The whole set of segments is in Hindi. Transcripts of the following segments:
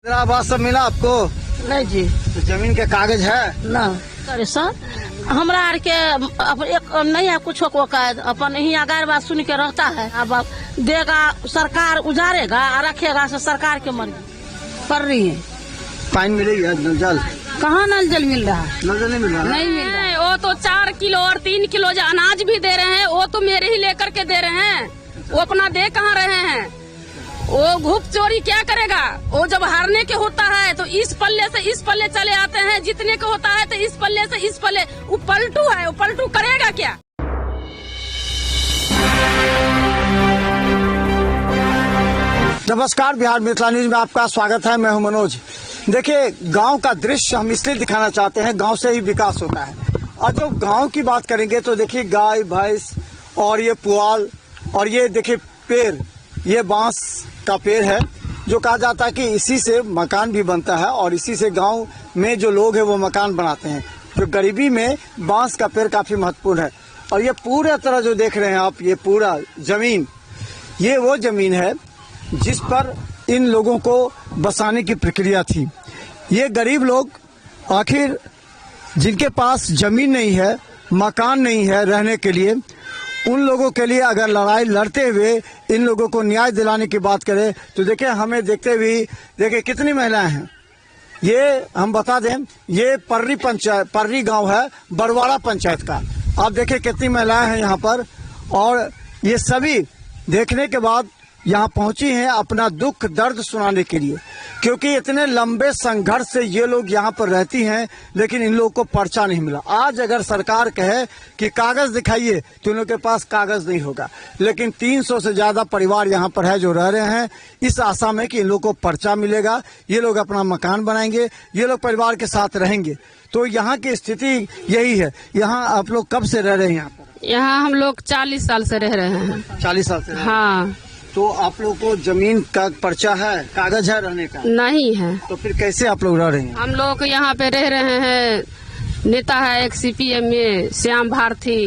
आवास सब मिला आपको? नहीं जी। तो जमीन के कागज है ना अरे सर हमरा आर के एक नहीं है कुछ को कायद अपन यही अगर बात सुन के रहता है। अब देगा सरकार उजारेगा और रखेगा से सरकार के मर्जी कर रही है। पानी मिलेगी नल जल? कहाँ नल जल मिल रहा है? नल जल नहीं मिल रहा? नहीं मिल रहा है। वो तो 4 किलो और 3 किलो जो अनाज भी दे रहे हैं वो तो मेरे ही लेकर के दे रहे हैं। वो अपना दे कहाँ रहे हैं? वो घूप चोरी क्या करेगा? वो जब हारने के होता है तो इस पल्ले से इस पल्ले चले आते हैं, जीतने को होता है तो इस पल्ले से इस पल्ले। वो पलटू है, वो पलटू करेगा क्या? नमस्कार, बिहार मिथिला न्यूज में आपका स्वागत है। मैं हूं मनोज। देखिए, गांव का दृश्य हम इसलिए दिखाना चाहते हैं, गांव से ही विकास होता है। और जो गांव की बात करेंगे तो देखिए गाय भैंस और ये पुआल और ये देखिए पेड़, ये बांस का पेड़ है जो कहा जाता है कि इसी से मकान भी बनता है और इसी से गांव में जो लोग हैं वो मकान बनाते हैं। जो गरीबी में बांस का पेड़ काफी महत्वपूर्ण है। और ये पूरा तरह जो देख रहे हैं आप, ये पूरा जमीन, ये वो जमीन है जिस पर इन लोगों को बसाने की प्रक्रिया थी। ये गरीब लोग आखिर जिनके पास जमीन नहीं है, मकान नहीं है रहने के लिए, उन लोगों के लिए अगर लड़ाई लड़ते हुए इन लोगों को न्याय दिलाने की बात करें तो देखिए हमें देखते हुए देखिए कितनी महिलाएं हैं। ये हम बता दें, ये पर्री गांव है, बरवाड़ा पंचायत का। आप देखिए कितनी महिलाएं हैं यहाँ पर और ये सभी देखने के बाद यहाँ पहुंची हैं अपना दुख दर्द सुनाने के लिए, क्योंकि इतने लंबे संघर्ष से ये लोग यहाँ पर रहती हैं लेकिन इन लोगों को पर्चा नहीं मिला। आज अगर सरकार कहे कि कागज दिखाइए तो इन लोगों के पास कागज नहीं होगा, लेकिन 300 से ज्यादा परिवार यहाँ पर है जो रह रहे हैं इस आशा में कि इन लोगों को पर्चा मिलेगा, ये लोग अपना मकान बनाएंगे, ये लोग परिवार के साथ रहेंगे। तो यहाँ की स्थिति यही है। यहाँ आप लोग कब से रह रहे हैं? यहाँ पर यहाँ हम लोग 40 साल से रह रहे हैं। 40 साल से? हाँ। तो आप लोग को जमीन का पर्चा है, कागज है रहने का? नहीं है। तो फिर कैसे आप लोग रह रहे हैं? हम लोग यहाँ पे रह रहे हैं। नेता है एक CPM में श्याम भारती,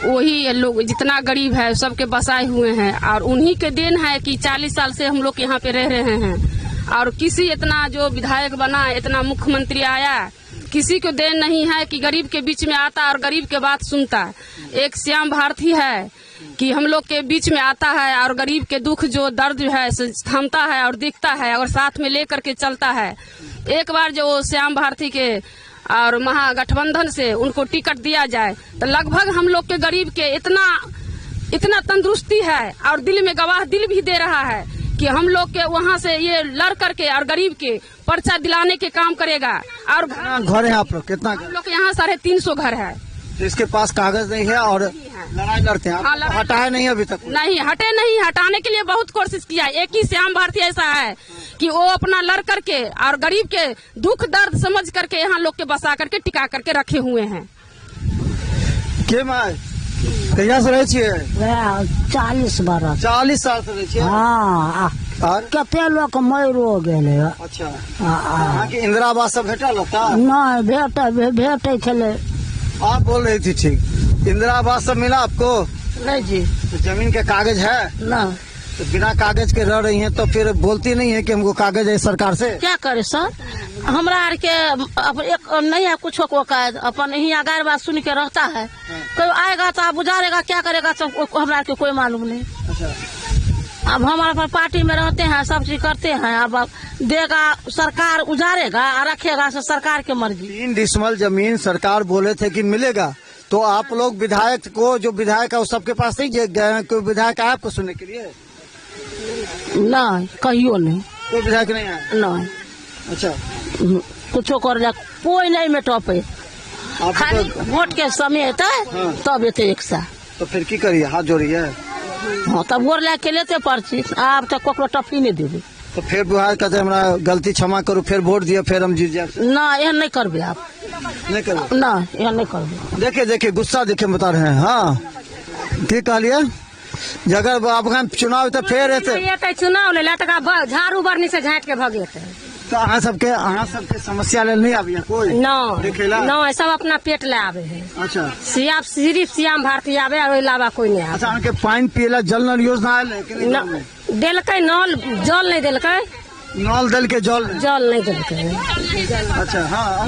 वही लोग जितना गरीब है सबके बसाए हुए हैं और उन्हीं के देन है कि 40 साल से हम लोग यहाँ पे रह रहे हैं। और किसी इतना जो विधायक बना, इतना मुख्यमंत्री आया, किसी को देन नहीं है कि गरीब के बीच में आता और गरीब के बात सुनता। एक श्याम भारती है कि हम लोग के बीच में आता है और गरीब के दुख जो दर्द है थमता है और दिखता है और साथ में लेकर के चलता है। एक बार जो श्याम भारती के और महागठबंधन से उनको टिकट दिया जाए तो लगभग हम लोग के गरीब के इतना तंदुरुस्ती है और दिल में गवाह दिल भी दे रहा है कि हम लोग के वहाँ से ये लड़ करके और गरीब के पर्चा दिलाने के काम करेगा। और घर है आप लोग? कितना? हम लोग यहाँ 350 घर है। इसके पास कागज नहीं है और लड़ाई लड़ते हैं। हाँ, हटाए नहीं अभी तक? नहीं हटे, नहीं हटाने के लिए बहुत कोशिश किया। एक ही श्याम भारती ऐसा है कि वो अपना लड़ करके और गरीब के दुख दर्द समझ करके यहाँ लोग के बसा करके टिका करके रखे हुए हैं। के माय कहिया से रहे छिए? 40 बरस। 40 साल से रहे छिए? हाँ। और कते लोग मरो गेले। अच्छा, यहाँ की इंदिरा आवास सब भेटल होता? नहीं भेटे छले। आप बोल रही थी ठीक, इंदिरा आवास सब मिला आपको? नहीं जी। तो जमीन के कागज है ना? तो बिना कागज के रह रही हैं तो फिर बोलती नहीं है कि हमको कागज है सरकार से? क्या करे सर, हमरा आर के एक नहीं है कुछ को कायद, अपन यही अगर बात सुन के रहता है। कोई आएगा तो आप उजारेगा, क्या करेगा तो हमरा के कोई मालूम नहीं। अच्छा। अब हमारे पर पार्टी में रहते हैं, सब चीज करते हैं। अब देगा सरकार उजारेगा और रखेगा से सरकार की मर्जी। 3 डिसमल जमीन सरकार बोले थे कि मिलेगा, तो आप लोग विधायक को, जो विधायक है वो सबके पास नहीं गए? कोई विधायक आया आपको सुनने के लिए? नहीं, कहियो नहीं। कोई विधायक नहीं आया? नहीं। अच्छा, कुछ कर जा कोई नहीं में टॉपे, खाली वोट के समय है तब एते एक सा। तो फिर की करिए, हाथ जोड़िए? हाँ, तब गोर ला के लेते पर्ची, आप तक कोकरो टॉपी नहीं देबे। तो फिर बुहार कहते हमरा गलती क्षमा करो, फिर वोट दिए, फिर हम जीत जाए? ना, यह नहीं करबे आप, नहीं करबे? ना, यह नहीं करबे। देखिए गुस्सा देखिए बता रहे हैं। हाँ, ठीक कहलिए। अगर आप चुनाव तो फिर ये चुनाव ले झाड़ू बरनी से झाँट के भगे तो अहाँ सबके समस्या ले नहीं आबी कोई? न, सब अपना पेट ले आवे है। अच्छा, सिर्फ श्याम भारती आवे और अलावा कोई नहीं आवे। अच्छा, अहाँ के पानी पियला जल नल योजना आयल है कि नहीं? देलकै नल, जल नहीं देलकै। नल दल के जल जल नहीं देते, अच्छा हाँ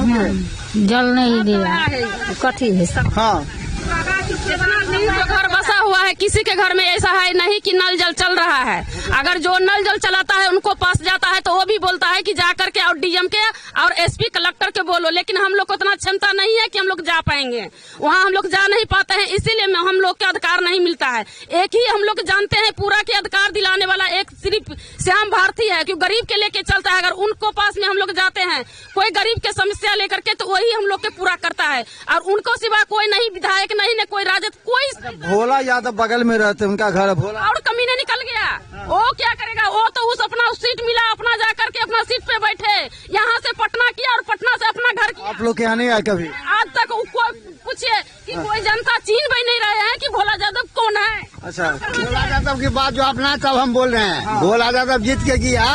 जल नहीं दिया, कठिन है। हाँ जो घर बसा हुआ है किसी के घर में ऐसा है नहीं कि नल जल चल रहा है। अगर जो नल जल चलाता है उनको पास जाता है तो वो भी बोलता है कि जा करके और डीएम के और एसपी कलेक्टर के बोलो, लेकिन हम लोग को इतना क्षमता नहीं है कि हम लोग जा पाएंगे वहाँ, हम लोग जा नहीं पाते हैं, इसीलिए हम लोग के अधिकार नहीं मिलता है। एक ही हम लोग जानते हैं पूरा के अधिकार दिलाने वाला एक सिर्फ श्याम भारती है, क्यों गरीब के लेके चलता है। अगर उनको पास में हम लोग जाते हैं कोई गरीब के समस्या लेकर के तो वही हम लोग के पूरा करता है, और उनको सिवा कोई नहीं, विधायक नहीं, न कोई राजद, कोई। भोला यादव बगल में रहते, उनका घर है भोला, और कमीने निकल गया, वो क्या करेगा, वो तो उस अपना सीट मिला, अपना जा करके अपना सीट पे बैठे, यहाँ से पटना किया और पटना से अपना घर किया। आप लोग के यहाँ नहीं आए कभी? आज तक पूछिए कि कोई जनता चीन भी नहीं रहे हैं कि भोला यादव कौन है। अच्छा, भोला यादव की बात जो अपना तब हम बोल रहे हैं, भोला यादव जीत के गया,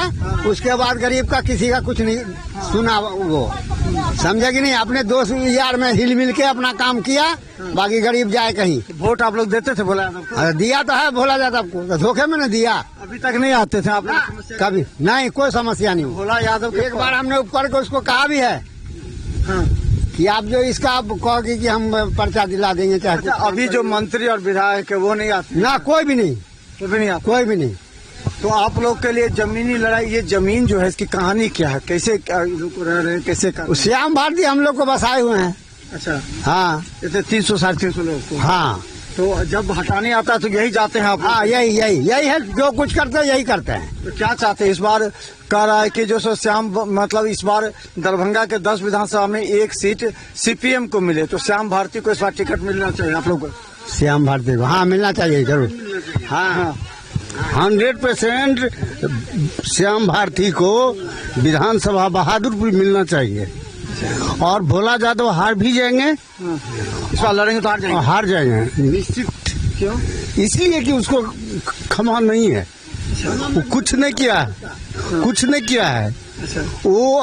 उसके बाद गरीब का किसी का कुछ नहीं सुना, वो समझे कि नहीं, अपने दोस्त यार में हिल मिल के अपना काम किया, बाकी गरीब जाए कहीं। वोट आप लोग देते थे भोला यादव को? अरे दिया तो है भोला यादव को, तो धोखे में न दिया। अभी तक नहीं आते थे आप लोग? कभी नहीं, कोई समस्या नहीं हुई। भोला यादव के एक बार हमने ऊपर को उसको कहा भी है हाँ। कि आप जो इसका आप कहोगे कि हम पर्चा दिला देंगे, चाहे अच्छा, अभी जो मंत्री और विधायक है वो नहीं आते? ना, कोई भी नहीं, कभी नहीं आते? कोई भी नहीं। तो आप लोग के लिए जमीनी लड़ाई, ये जमीन जो है इसकी कहानी क्या है, कैसे लोग रह रहे हैं, कैसे कर? श्याम भारती हम लोग को बसाए हुए हैं। अच्छा, हाँ जैसे 300 350 लोग को। हाँ तो जब हटाने आता है तो यही जाते हैं आप? हाँ, यही है, जो कुछ करते हैं यही करते हैं। तो क्या चाहते हैं इस बार? कह रहा है कि जो सो श्याम, मतलब इस बार दरभंगा के 10 विधानसभा में एक सीट सीपीएम को मिले, तो श्याम भारती को इस बार टिकट मिलना चाहिए आप लोग को? श्याम भारती को हाँ मिलना चाहिए जरूर। हाँ 100% श्याम भारती को विधानसभा बहादुरपुर मिलना चाहिए, और भोला यादव हार भी जाएंगे, इस बार लड़ेंगे तो हार जाएंगे निश्चित। क्यों? इसलिए कि उसको क्षमा नहीं है, वो कुछ नहीं किया है, वो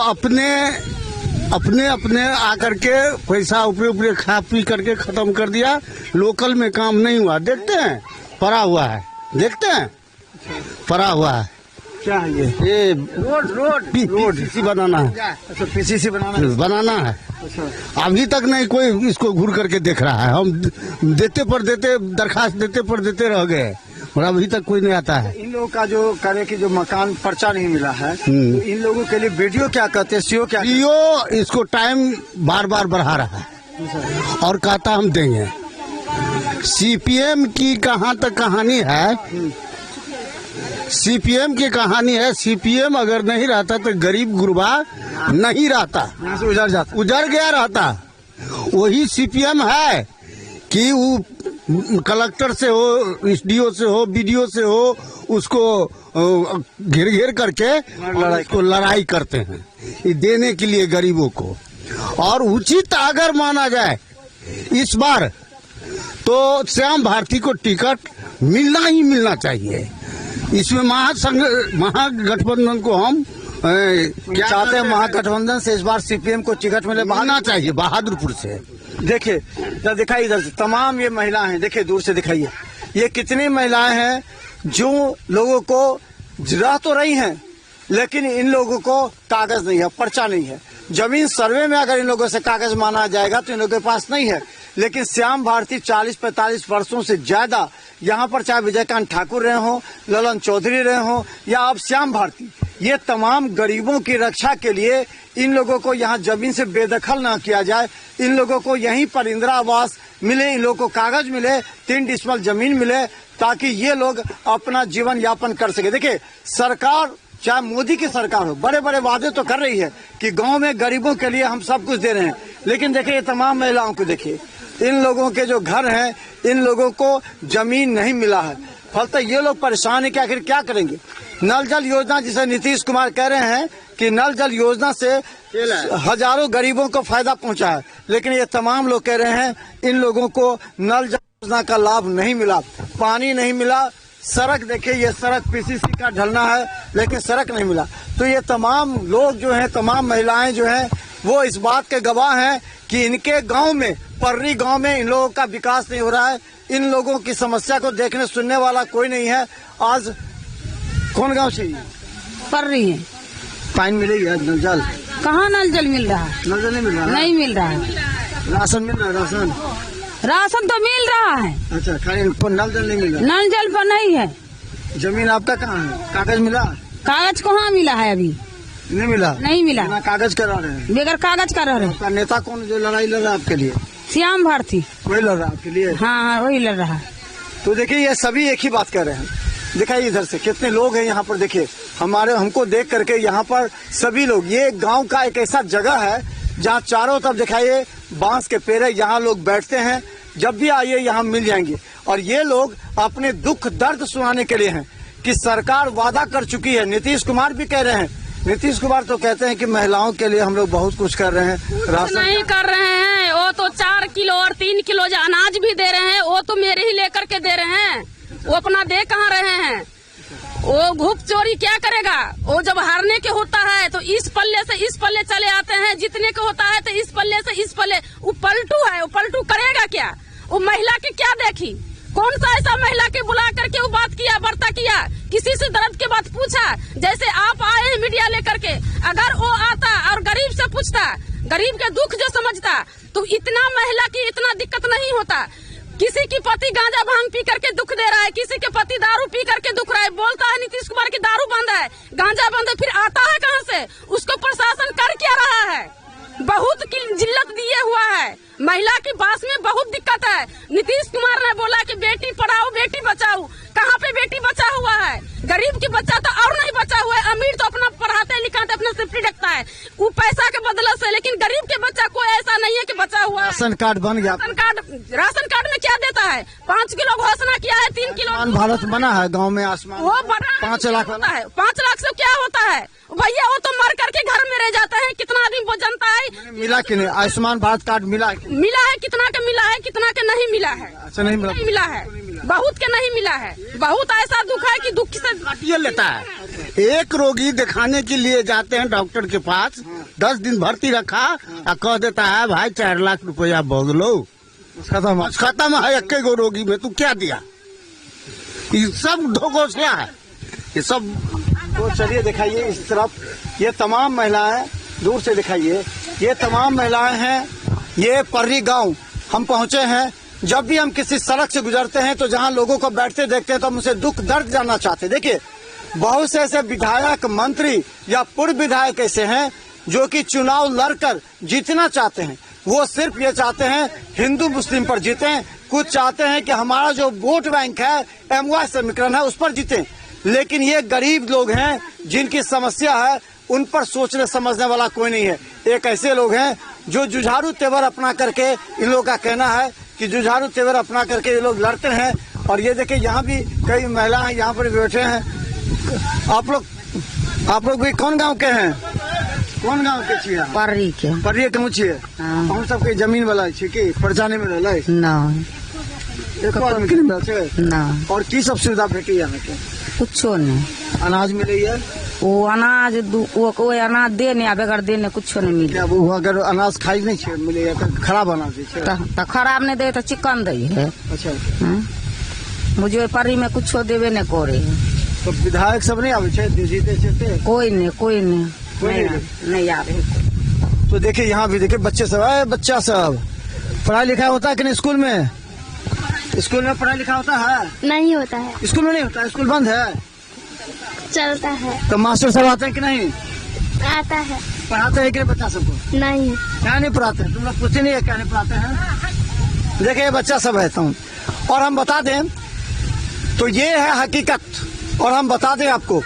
अपने आकर के पैसा ऊपरे खा पी करके खत्म कर दिया, लोकल में काम नहीं हुआ। देखते हैं पड़ा हुआ है, क्या है ये रोड पीसीसी बनाना है। अच्छा, पीसीसी बनाना है। अच्छा, अभी तक नहीं कोई इसको घूर करके देख रहा है। हम दरखास्त देते रह गए, और अभी तक कोई नहीं आता है। इन लोगों का जो करे कि जो मकान पर्चा नहीं मिला है, तो इन लोगों के लिए वीडियो क्या कहते हैं, सीओ क्या? सीओ इसको टाइम बार बढ़ा रहा है और कहता हम देंगे। सीपीएम की कहाँ तक कहानी है, सीपीएम की कहानी है। सीपीएम अगर नहीं रहता तो गरीब गुरबा नहीं रहता, यहाँ से उजड़ गया रहता। वही सीपीएम है कि वो कलेक्टर से हो, एसडीओ से हो, बीडीओ से हो, उसको घेर करके उसको लड़ाई करते हैं, ये देने के लिए गरीबों को। और उचित अगर माना जाए इस बार तो श्याम भारती को टिकट मिलना चाहिए। इसमें महागठबंधन को हम क्या चाहते हैं? महागठबंधन से इस बार सीपीएम को टिकट मिलना चाहिए बहादुरपुर से। देखिए जब दिखाई इधर से तमाम ये महिलाएं हैं, देखिए दूर से दिखाइए, ये कितनी महिलाएं हैं जो लोगों को रह तो रही हैं, लेकिन इन लोगों को कागज नहीं है, पर्चा नहीं है। जमीन सर्वे में अगर इन लोगों से कागज माना जाएगा तो इन लोगों के पास नहीं है। लेकिन श्याम भारती 40-45 वर्षों से ज्यादा यहाँ पर, चाहे विजयकांत ठाकुर रहे हों, ललन चौधरी रहे हों, या अब श्याम भारती, ये तमाम गरीबों की रक्षा के लिए इन लोगों को यहाँ जमीन से बेदखल ना किया जाए, इन लोगों को यहीं पर इंदिरा आवास मिले, इन लोगों को कागज मिले, 3 डिसमल जमीन मिले, ताकि ये लोग अपना जीवन यापन कर सके। देखिए सरकार, चाहे मोदी की सरकार हो, बड़े बड़े वादे तो कर रही है कि गांव में गरीबों के लिए हम सब कुछ दे रहे हैं, लेकिन देखिए ये तमाम महिलाओं को देखिए, इन लोगों के जो घर हैं, इन लोगों को जमीन नहीं मिला है, फलतः ये लोग परेशान है कि आखिर क्या करेंगे। नल जल योजना, जिसे नीतीश कुमार कह रहे हैं कि नल जल योजना से हजारों गरीबों को फायदा पहुंचा है, लेकिन ये तमाम लोग कह रहे हैं इन लोगों को नल जल योजना का लाभ नहीं मिला, पानी नहीं मिला, सड़क देखिए, ये सड़क पीसीसी का ढलना है, लेकिन सड़क नहीं मिला। तो ये तमाम लोग जो हैं, तमाम महिलाएं जो हैं, वो इस बात के गवाह हैं कि इनके गांव में, पर्री गांव में इन लोगों का विकास नहीं हो रहा है। इन लोगों की समस्या को देखने सुनने वाला कोई नहीं है। आज कौन गांव से? पर्री है। पानी मिलेगी नल जल? कहाँ नल जल मिल रहा है? नल जल नहीं मिल रहा है? नहीं मिल रहा है। राशन मिल रहा है? राशन राशन तो मिल रहा है, अच्छा, खाली नल जल नहीं मिल रहा? नल जल पर नहीं है। जमीन आपका कहाँ है? कागज मिला? कागज कहाँ मिला है? अभी नहीं मिला? नहीं मिला, बिना कागज करा रहे हैं। बगैर कागज का रह रहे। आपका नेता कौन जो लड़ाई लड़ रहा है आपके लिए? श्याम भारती। वही लड़ रहा है आपके लिए? हाँ हाँ, वही लड़ रहा है। तो देखिए ये सभी एक ही बात कर रहे हैं। दिखाइए इधर से कितने लोग हैं यहाँ पर। देखिए हमको देख करके यहाँ पर सभी लोग, ये गांव का एक ऐसा जगह है जहाँ चारों तरफ दिखाइए बांस के पेड़ है, यहाँ लोग बैठते हैं। जब भी आइए यहाँ मिल जाएंगे। और ये लोग अपने दुख दर्द सुनाने के लिए हैं कि सरकार वादा कर चुकी है। नीतीश कुमार भी कह रहे हैं, नीतीश कुमार तो कहते हैं कि महिलाओं के लिए हम लोग बहुत कुछ कर रहे हैं। राशन नहीं कर रहे हैं, वो तो 4 किलो और 3 किलो जो अनाज भी दे रहे हैं, वो तो मेरे ही लेकर के दे रहे हैं। वो अपना दे कहाँ रहे हैं? वो घूप चोरी क्या करेगा? वो जब हारने के होता है तो इस पल्ले से इस पल्ले चले आते हैं, जीतने के होता है तो इस पल्ले से इस पल्ले। वो पलटू है, वो पलटू करेगा क्या? वो महिला की क्या देखी? कौन सा ऐसा महिला के बुला करके वो बात किया, वार्ता किया, किसी से दर्द के बात पूछा? जैसे आप आए हैं मीडिया लेकर के, अगर वो आता और गरीब से पूछता, गरीब के दुख जो समझता, तो इतना महिला की इतना दिक्कत नहीं होता। किसी की पति गांजा भांग पी करके दुख दे रहा है, किसी के पति दारू पी करके दुख रहा है, बोलता है नीतीश कुमार की दारू बंद है, गांजा बंद है, फिर आता है कहाँ से? उसको प्रशासन कर क्या रहा है? बहुत जिल्लत दिए हुआ है, महिला के पास में बहुत दिक्कत है। नीतीश कुमार ने बोला कि बेटी पढ़ाओ बेटी बचाओ, कहाँ पे बेटी बचा हुआ है? गरीब की बच्चा तो और नहीं बचा हुआ है। अमीर तो अपना पढ़ाते लिखाते अपना सेफ्टी रखता है वो पैसा के बदले से, लेकिन गरीब के बच्चा कोई ऐसा नहीं है कि बचा हुआ है। राशन कार्ड बन गया। राशन कार्ड में क्या देता है? 5 किलो घोषणा किया है, 3 किलो। आयुष्मान भारत बना है गांव में, आयुष्मान वो बना 5 लाख होता है। 5 लाख से क्या होता है भैया? वो तो मर करके घर में रह जाते हैं। कितना आदमी वो जनता है? मिला कि नहीं? आयुष्मान भारत कार्ड मिला? मिला है, कितना के मिला है, कितना के नहीं मिला है? अच्छा, नहीं मिला? नहीं मिला है, बहुत के नहीं मिला है। बहुत ऐसा दुख है कि दुख से ये लेता है। एक रोगी दिखाने के लिए जाते हैं डॉक्टर के पास, 10 दिन भर्ती रखा और कह देता है भाई 4 लाख रुपया भोग लो, खत्म है। एक गो रोगी में तू क्या दिया? ये सब घोषणा है, ये सब। तो चलिए दिखाइए इस तरफ, ये तमाम महिलाएं, दूर से दिखाइए, ये तमाम महिलाएं हैं। ये पर्री गांव हम पहुंचे हैं। जब भी हम किसी सड़क से गुजरते हैं तो जहां लोगों को बैठते देखते हैं तो हम उनसे दुख दर्द जानना चाहते हैं। देखिए बहुत से ऐसे विधायक, मंत्री या पूर्व विधायक ऐसे हैं जो कि चुनाव लड़कर जीतना चाहते हैं। वो सिर्फ ये चाहते हैं हिंदू मुस्लिम पर जीतें, कुछ चाहते हैं कि हमारा जो वोट बैंक है, एमवाय समीकरण है, उस पर जीतें। लेकिन ये गरीब लोग हैं जिनकी समस्या है, उन पर सोचने समझने वाला कोई नहीं है। एक ऐसे लोग हैं जो जुझारू तेवर अपना करके, इन लोगों का कहना है कि जुझारू तेवर अपना करके ये लोग लड़ते हैं। और ये देखिए यहाँ भी कई महिलाएं यहाँ पर बैठे हैं। आप लोग भी कौन गांव के हैं? कौन गांव के छिया? पर्री के। पर्री गाँव छिए? हाँ। हम सबके जमीन वाला छी कि परजाने में रहला है? नहीं, एको आदमी के नहीं मिलल छै? नहीं, और की सब सुविधा भेटी यहाँ के? कुछो नहीं। अनाज मिले है? वो अनाज वो अनाज दे नहीं, बगैर देने कुछो नहीं मिले। क्या वो अगर अनाज खाई नहीं छे मिले तो खराब अनाज छै? तो खराब नहीं दे तो चिकन दे है। अच्छा, मुझे पर्री में कुछो देवे नहीं करे। तो विधायक सब नहीं आवे छे जीते छे? कोई नहीं, कोई नहीं, कोई नहीं आवे। तो देखिए यहाँ भी देखिए बच्चे सब है, बच्चा सब पढ़ाई लिखाई होता है कि नहीं स्कूल में? स्कूल में पढ़ाई लिखाई होता है? नहीं होता है, स्कूल में नहीं होता, स्कूल बंद है। चलता है। तो मास्टर सब आते हैं कि नहीं? आता है। पढ़ाते हैं कि नहीं बच्चा सबको? नहीं। क्या नहीं पढ़ाते हैं? तुम लोग पूछे नहीं है क्या नहीं पढ़ाते हैं? देखिए ये बच्चा सब रहता हूँ। और हम बता दें तो ये है हकीकत। और हम बता दें आपको,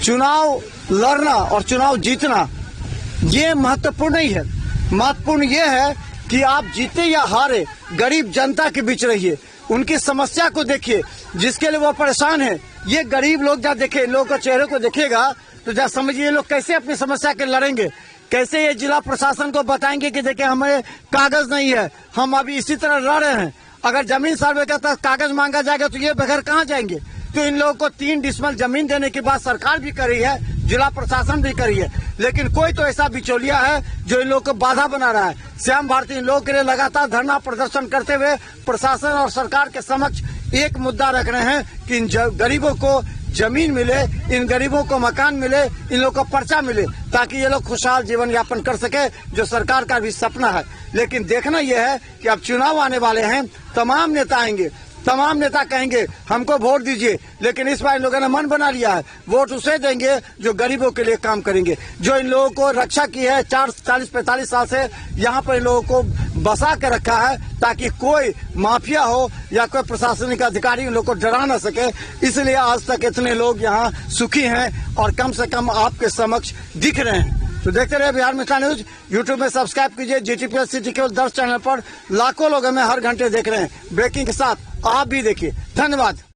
चुनाव लड़ना और चुनाव जीतना ये महत्वपूर्ण नहीं है। महत्वपूर्ण ये है कि आप जीते या हारे, गरीब जनता के बीच रहिए, उनकी समस्या को देखिए, जिसके लिए वो परेशान है। ये गरीब लोग जब देखे, लोगों के चेहरे को देखेगा तो जब समझिए लोग कैसे अपनी समस्या के लड़ेंगे, कैसे ये जिला प्रशासन को बताएंगे कि देखिए हमें कागज नहीं है, हम अभी इसी तरह लड़ रहे हैं। अगर जमीन सर्वे का कागज मांगा जाएगा तो ये बगैर कहाँ जाएंगे? तो इन लोगों को 3 डिसमल जमीन देने की बात सरकार भी कर रही है, जिला प्रशासन भी कर रही है, लेकिन कोई तो ऐसा बिचौलिया है जो इन लोगों को बाधा बना रहा है। श्याम भारती इन लोगों के लिए लगातार धरना प्रदर्शन करते हुए प्रशासन और सरकार के समक्ष एक मुद्दा रख रहे हैं कि इन गरीबों को जमीन मिले, इन गरीबों को मकान मिले, इन लोगों को पर्चा मिले, ताकि ये लोग खुशहाल जीवन यापन कर सके, जो सरकार का भी सपना है। लेकिन देखना यह है कि अब चुनाव आने वाले हैं, तमाम नेता आएंगे, तमाम नेता कहेंगे हमको वोट दीजिए, लेकिन इस बार इन लोगों ने मन बना लिया है, वोट उसे देंगे जो गरीबों के लिए काम करेंगे, जो इन लोगों को रक्षा की है 40-45 साल से यहाँ पर इन लोगों को बसा के रखा है, ताकि कोई माफिया हो या कोई प्रशासनिक अधिकारी इन लोगों को डरा न सके। इसलिए आज तक इतने लोग यहाँ सुखी हैं और कम से कम आपके समक्ष दिख रहे हैं। तो देखते रहे बिहार मिथिला न्यूज। यूट्यूब में सब्सक्राइब कीजिए। GTPL सिटी केवल 10 चैनल पर लाखों लोग हमें हर घंटे देख रहे हैं। ब्रेकिंग के साथ आप भी देखिए। धन्यवाद।